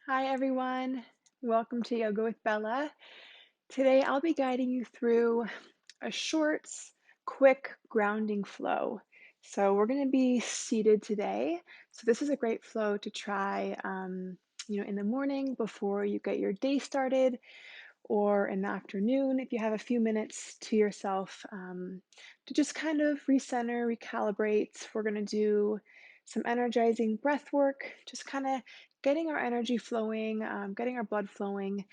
Hi, everyone. Welcome to Yoga with Bella. Today, I'll be guiding you through a short, quick grounding flow. So, we're going to be seated today. So, this is a great flow to try, in the morning before you get your day started, or in the afternoon if you have a few minutes to yourself to just kind of recenter, recalibrate. We're going to do some energizing breath work, just kind of getting our energy flowing, getting our blood flowing,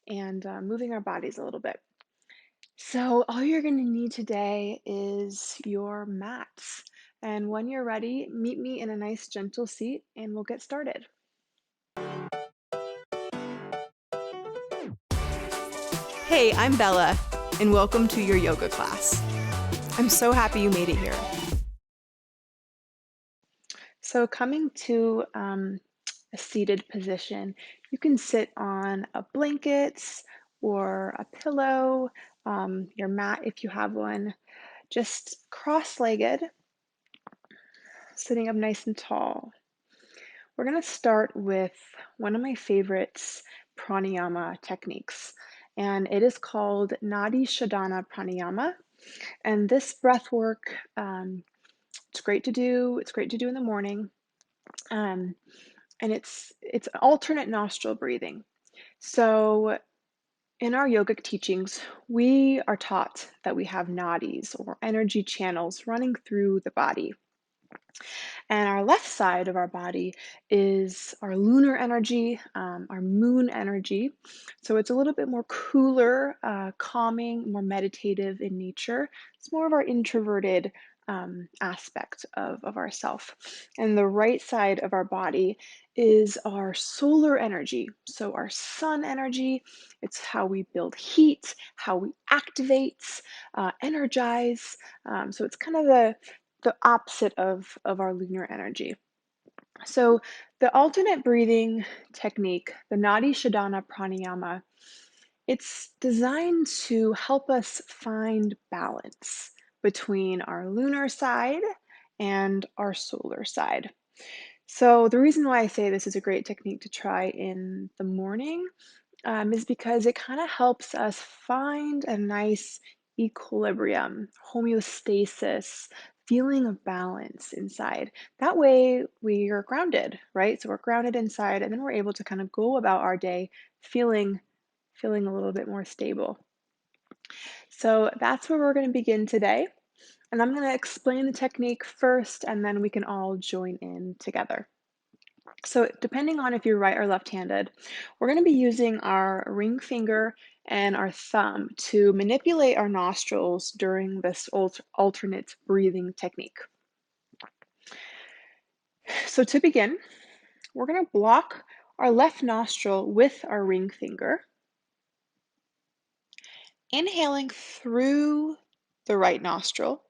and moving our bodies a little bit. So, all you're going to need today is your mats. And when you're ready, meet me in a nice, gentle seat and we'll get started. Hey, I'm Bella, and welcome to your yoga class. I'm so happy you made it here. So, coming to a seated position, you can sit on a blanket or a pillow, your mat if you have one, just cross legged, sitting up nice and tall. We're going to start with one of my favorites, pranayama techniques, and it is called Nadi Shodhana Pranayama. And this breath work, it's great to do. It's great to do in the morning. Um, and it's alternate nostril breathing. So in our yogic teachings, we are taught that we have nadis or energy channels running through the body. And our left side of our body is our lunar energy, our moon energy. So it's a little bit more cooler, calming, more meditative in nature. It's more of our introverted aspect of ourself. And the right side of our body is our solar energy. So our sun energy, it's how we build heat, how we activate, energize. So it's kind of the opposite of our lunar energy. So, the alternate breathing technique, the Nadi Shodhana Pranayama, it's designed to help us find balance between our lunar side and our solar side. So, the reason why I say this is a great technique to try in the morning is because it kind of helps us find a nice equilibrium, homeostasis, feeling of balance inside. That way we are grounded, right? So we're grounded inside, and then we're able to kind of go about our day feeling a little bit more stable. So that's where we're going to begin today. And I'm going to explain the technique first, and then we can all join in together. So depending on if you're right or left-handed, we're going to be using our ring finger and our thumb to manipulate our nostrils during this alternate breathing technique. So to begin, we're going to block our left nostril with our ring finger, inhaling through the right nostril,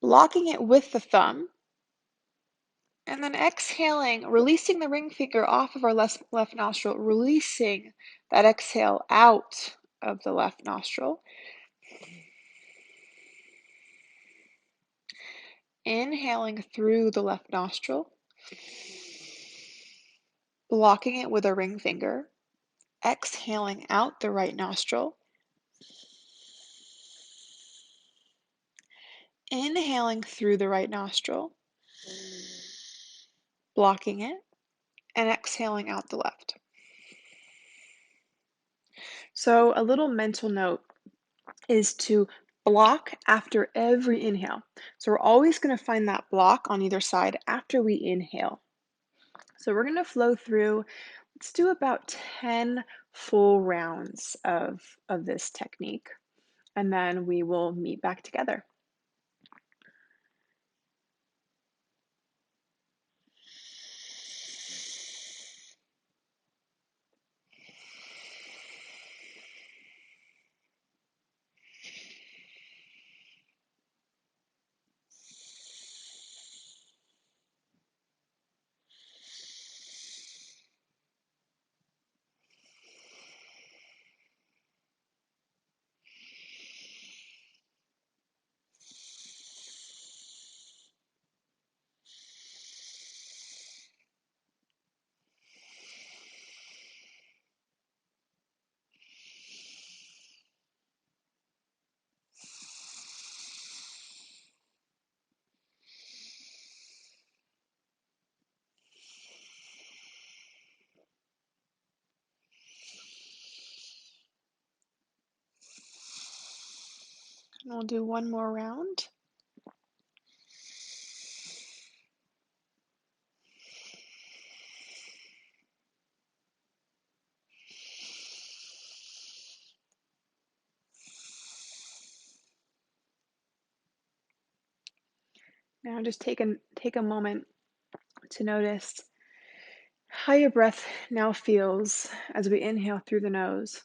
blocking it with the thumb, and then exhaling, releasing the ring finger off of our left nostril, releasing that exhale out of the left nostril. Inhaling through the left nostril, blocking it with a ring finger. Exhaling out the right nostril. Inhaling through the right nostril, blocking it, and exhaling out the left. So, a little mental note is to block after every inhale. So, we're always going to find that block on either side after we inhale. So, we're going to flow through, let's do about 10 full rounds of this technique, and then we will meet back together. And we'll do one more round. Now just take a moment to notice how your breath now feels as we inhale through the nose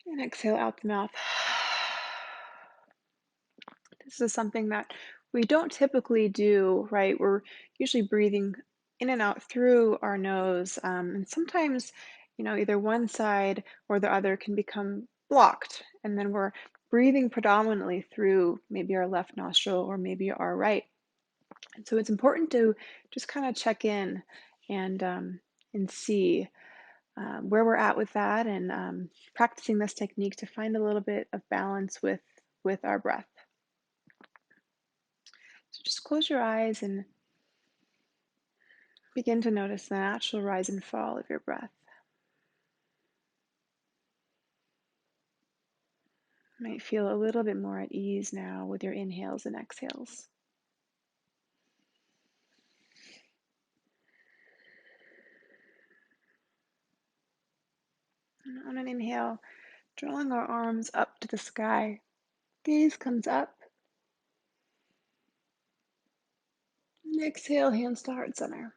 and exhale out the mouth. This is something that we don't typically do, right? We're usually breathing in and out through our nose. And sometimes, either one side or the other can become blocked. And then we're breathing predominantly through maybe our left nostril or maybe our right. And so it's important to just kind of check in and see where we're at with that, and practicing this technique to find a little bit of balance with our breath. So just close your eyes and begin to notice the natural rise and fall of your breath. You might feel a little bit more at ease now with your inhales and exhales. And on an inhale, drawing our arms up to the sky, gaze comes up. And exhale, hands to heart center.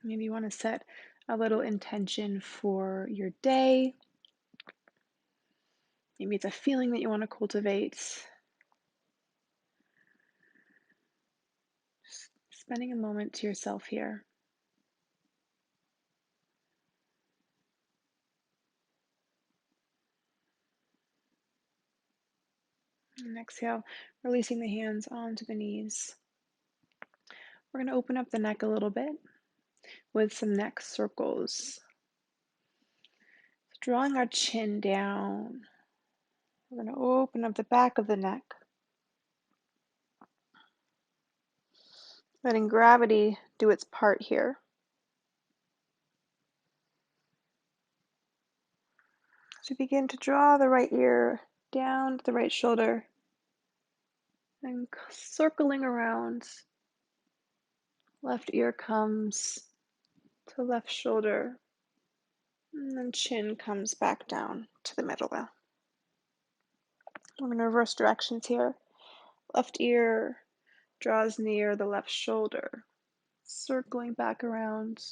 Maybe you want to set a little intention for your day. Maybe it's a feeling that you want to cultivate. Just spending a moment to yourself here. And exhale, releasing the hands onto the knees. We're going to open up the neck a little bit with some neck circles. Drawing our chin down. We're going to open up the back of the neck. Letting gravity do its part here. So begin to draw the right ear down to the right shoulder and circling around. Left ear comes to left shoulder, and then chin comes back down to the middle. We're going to reverse directions here. Left ear draws near the left shoulder, circling back around.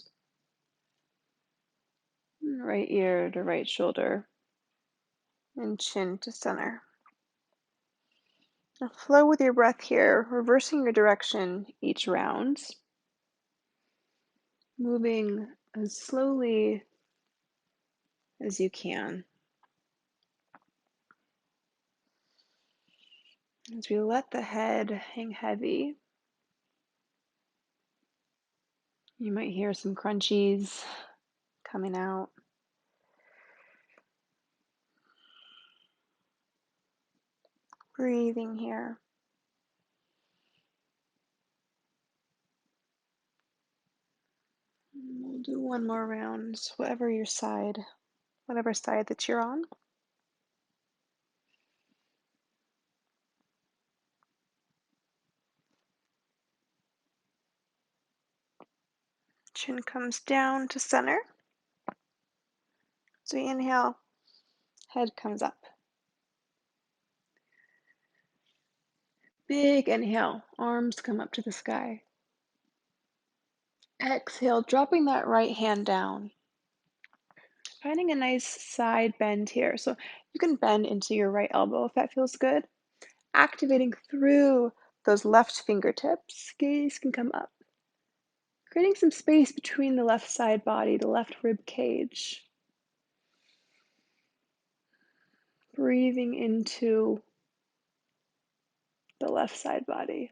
Right ear to right shoulder, and chin to center. Now flow with your breath here, reversing your direction each round, moving as slowly as you can. As we let the head hang heavy, you might hear some crunchies coming out. Breathing here. We'll do one more round, whatever side that you're on. Chin comes down to center. So we inhale, head comes up. Big inhale, arms come up to the sky. Exhale, dropping that right hand down. Finding a nice side bend here. So you can bend into your right elbow if that feels good. Activating through those left fingertips, gaze can come up. Creating some space between the left side body, the left rib cage. Breathing into the left side body.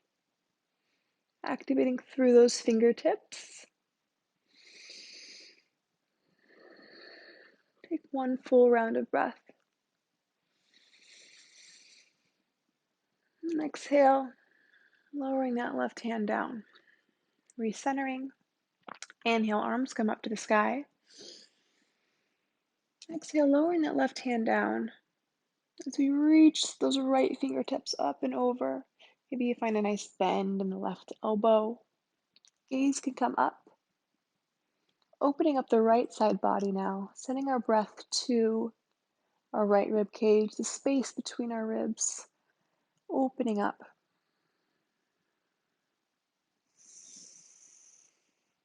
Activating through those fingertips. Take one full round of breath. And exhale, lowering that left hand down. Recentering. Inhale, arms come up to the sky. Exhale, lowering that left hand down as we reach those right fingertips up and over. Maybe you find a nice bend in the left elbow. Gaze can come up. Opening up the right side body now, sending our breath to our right rib cage, the space between our ribs, opening up.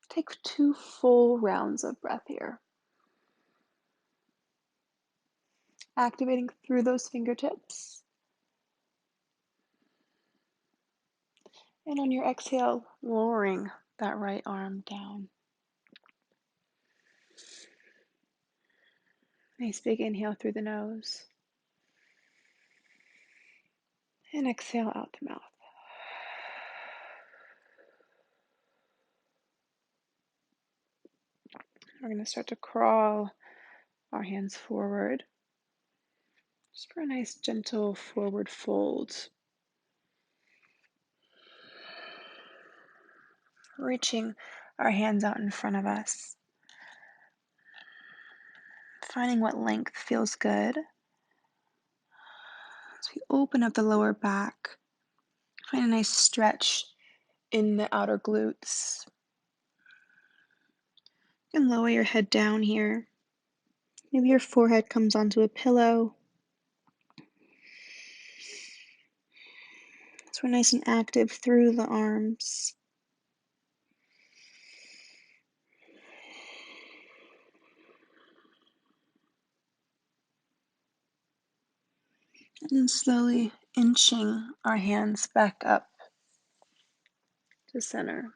Take 2 full rounds of breath here. Activating through those fingertips. And on your exhale, lowering that right arm down. Nice big inhale through the nose. And exhale out the mouth. We're going to start to crawl our hands forward. Just for a nice gentle forward fold. Reaching our hands out in front of us. Finding what length feels good. As we open up the lower back, find a nice stretch in the outer glutes. You can lower your head down here. Maybe your forehead comes onto a pillow. So we're nice and active through the arms. And then slowly inching our hands back up to center.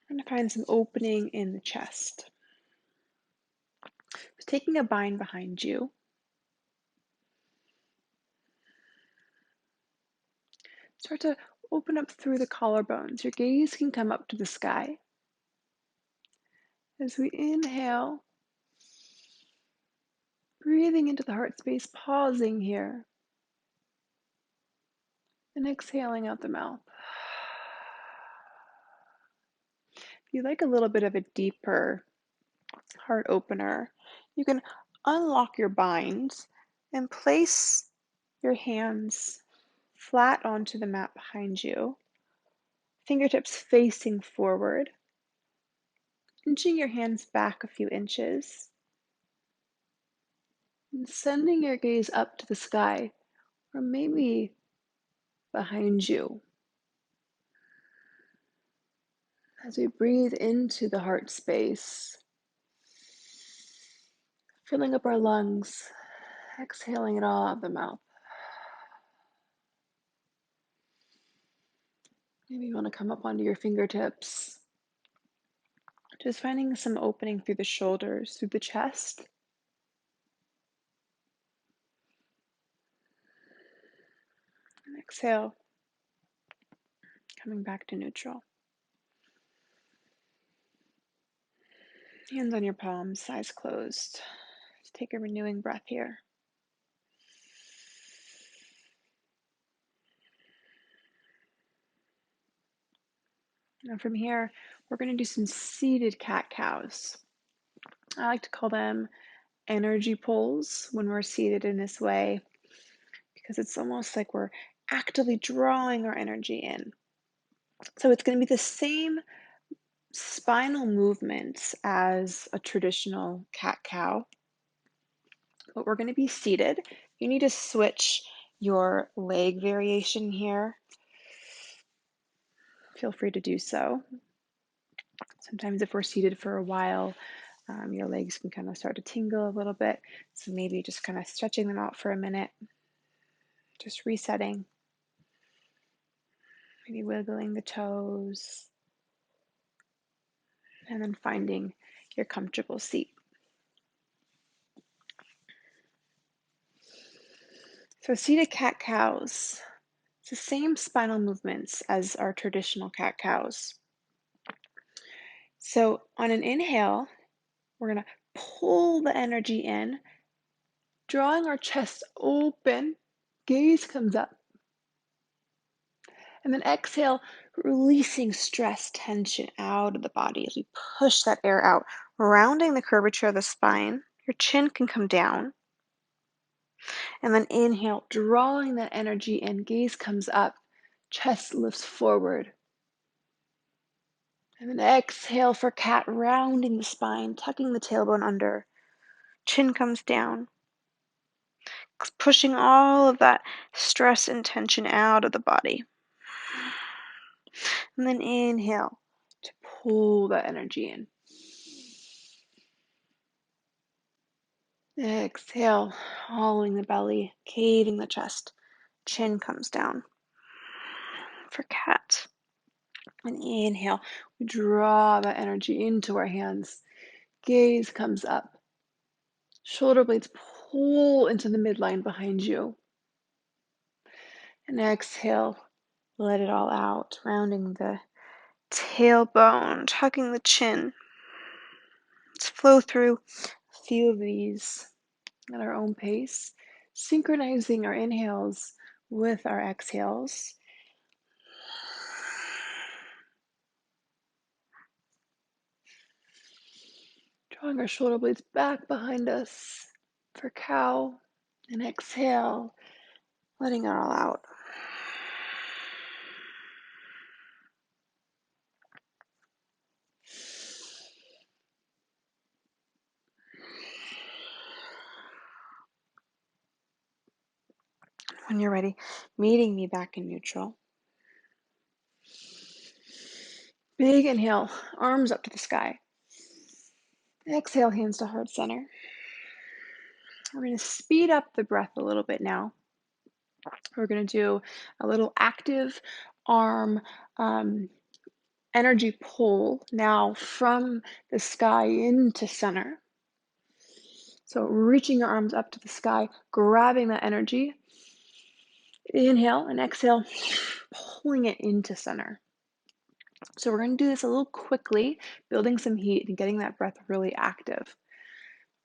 And find some opening in the chest. So taking a bind behind you. Start to open up through the collarbones. Your gaze can come up to the sky. As we inhale, breathing into the heart space, pausing here, and exhaling out the mouth. If you like a little bit of a deeper heart opener, you can unlock your binds and place your hands flat onto the mat behind you, fingertips facing forward, inching your hands back a few inches, and sending your gaze up to the sky, or maybe behind you. As we breathe into the heart space, filling up our lungs, exhaling it all out the mouth. Maybe you want to come up onto your fingertips. Just finding some opening through the shoulders, through the chest. And exhale, coming back to neutral. Hands on your palms, eyes closed. Just take a renewing breath here. Now from here, we're going to do some seated cat-cows. I like to call them energy pulls when we're seated in this way, because it's almost like we're actively drawing our energy in. So it's going to be the same spinal movements as a traditional cat-cow, but we're going to be seated. You need to switch your leg variation here. Feel free to do so. Sometimes if we're seated for a while, your legs can kind of start to tingle a little bit. So maybe just kind of stretching them out for a minute, just resetting, maybe wiggling the toes, and then finding your comfortable seat. So seated cat-cows, it's the same spinal movements as our traditional cat-cows. So on an inhale, we're going to pull the energy in, drawing our chest open, gaze comes up. And then exhale, releasing stress, tension out of the body as we push that air out. rounding the curvature of the spine. Your chin can come down. And then inhale, drawing that energy in. Gaze comes up. Chest lifts forward. And then exhale for cat, rounding the spine, tucking the tailbone under. Chin comes down, pushing all of that stress and tension out of the body. And then inhale to pull that energy in. Exhale, hollowing the belly, caving the chest. Chin comes down for cat. And inhale, we draw that energy into our hands. Gaze comes up. Shoulder blades pull into the midline behind you. And exhale, let it all out, rounding the tailbone, tucking the chin. Let's flow through a few of these at our own pace, synchronizing our inhales with our exhales. Drawing our shoulder blades back behind us for cow. And exhale, letting it all out. When you're ready, meeting me back in neutral. Big inhale, arms up to the sky. Exhale, hands to heart center. We're going to speed up the breath a little bit now. We're going to do a little active arm energy pull now from the sky into center. So reaching your arms up to the sky, grabbing that energy. Inhale and exhale, pulling it into center. So we're going to do this a little quickly, building some heat and getting that breath really active.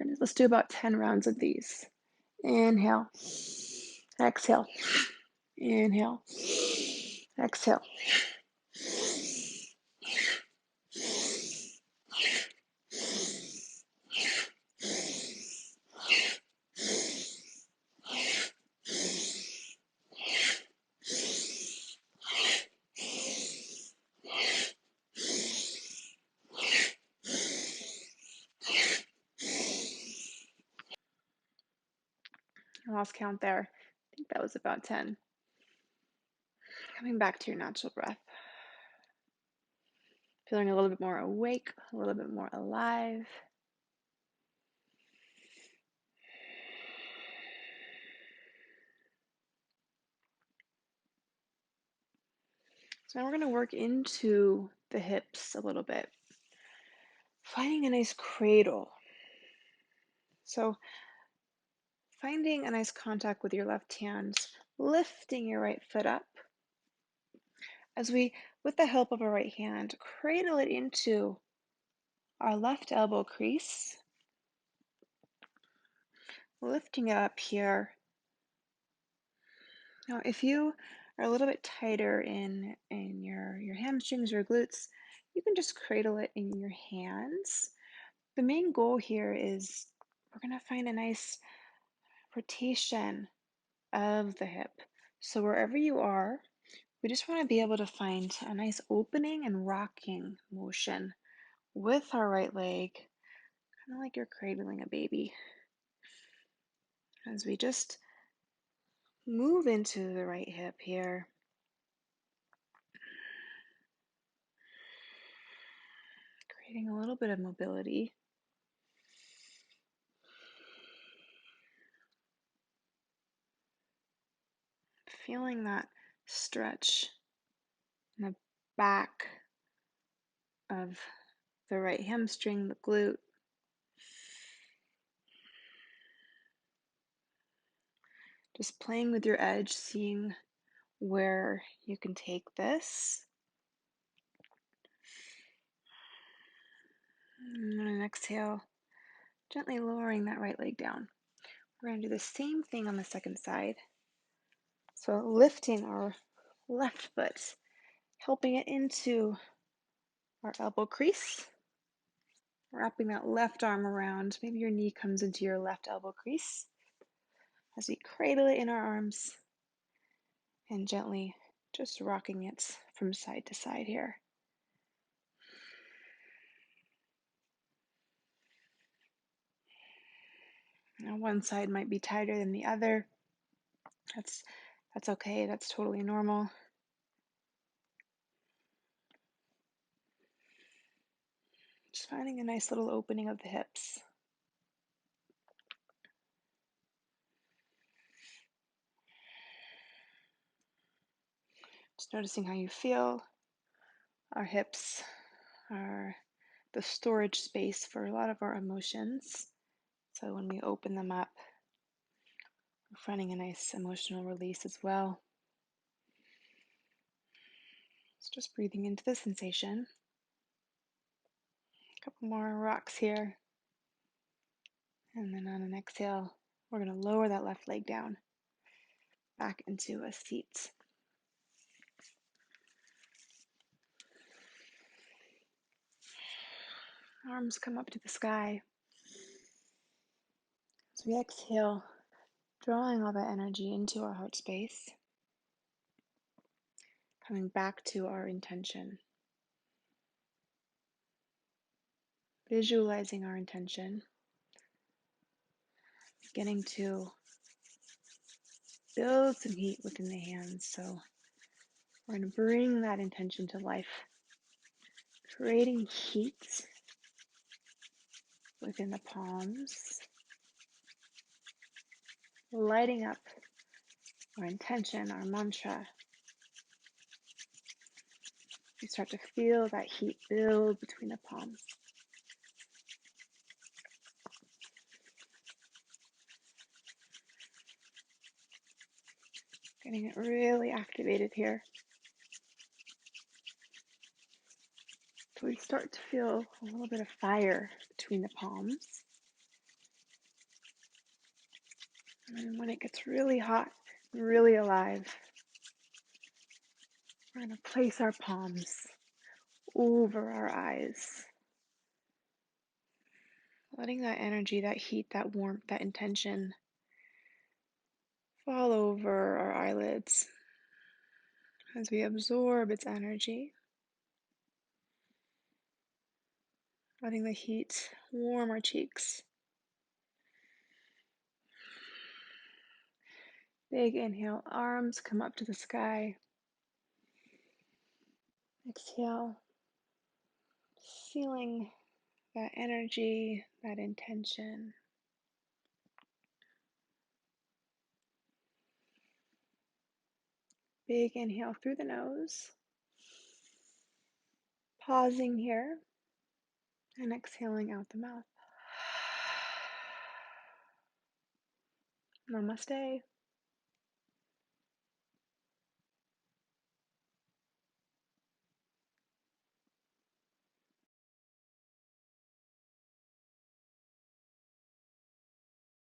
And let's do about 10 rounds of these. Inhale, exhale, inhale, exhale. I lost count there. I think that was about 10. Coming back to your natural breath. Feeling a little bit more awake, a little bit more alive. So now we're going to work into the hips a little bit. Finding a nice cradle. So finding a nice contact with your left hand, lifting your right foot up. As we, with the help of our right hand, cradle it into our left elbow crease. Lifting it up here. Now, if you are a little bit tighter in your hamstrings or glutes, you can just cradle it in your hands. The main goal here is we're going to find a nice rotation of the hip. So wherever you are, we just want to be able to find a nice opening and rocking motion with our right leg, kind of like you're cradling a baby. As we just move into the right hip here. Creating a little bit of mobility. Feeling that stretch in the back of the right hamstring, the glute. Just playing with your edge, seeing where you can take this. And then exhale, gently lowering that right leg down. We're going to do the same thing on the second side. So lifting our left foot, helping it into our elbow crease. Wrapping that left arm around. Maybe your knee comes into your left elbow crease as we cradle it in our arms and gently just rocking it from side to side here. Now one side might be tighter than the other. That's okay. That's totally normal. Just finding a nice little opening of the hips. Just noticing how you feel. Our hips are the storage space for a lot of our emotions. So when we open them up, we're finding a nice emotional release as well. So just breathing into the sensation. A couple more rocks here. And then on an exhale, we're going to lower that left leg down back into a seat. Arms come up to the sky. As we exhale, drawing all that energy into our heart space, coming back to our intention. Visualizing our intention, beginning to build some heat within the hands. So we're going to bring that intention to life, creating heat within the palms, lighting up our intention, our mantra. You start to feel that heat build between the palms. Getting it really activated here. So we start to feel a little bit of fire between the palms. And when it gets really hot, really alive, we're going to place our palms over our eyes, letting that energy, that heat, that warmth, that intention fall over our eyelids as we absorb its energy, letting the heat warm our cheeks. Big inhale, arms come up to the sky. Exhale, feeling that energy, that intention. Big inhale through the nose. Pausing here and exhaling out the mouth. Namaste.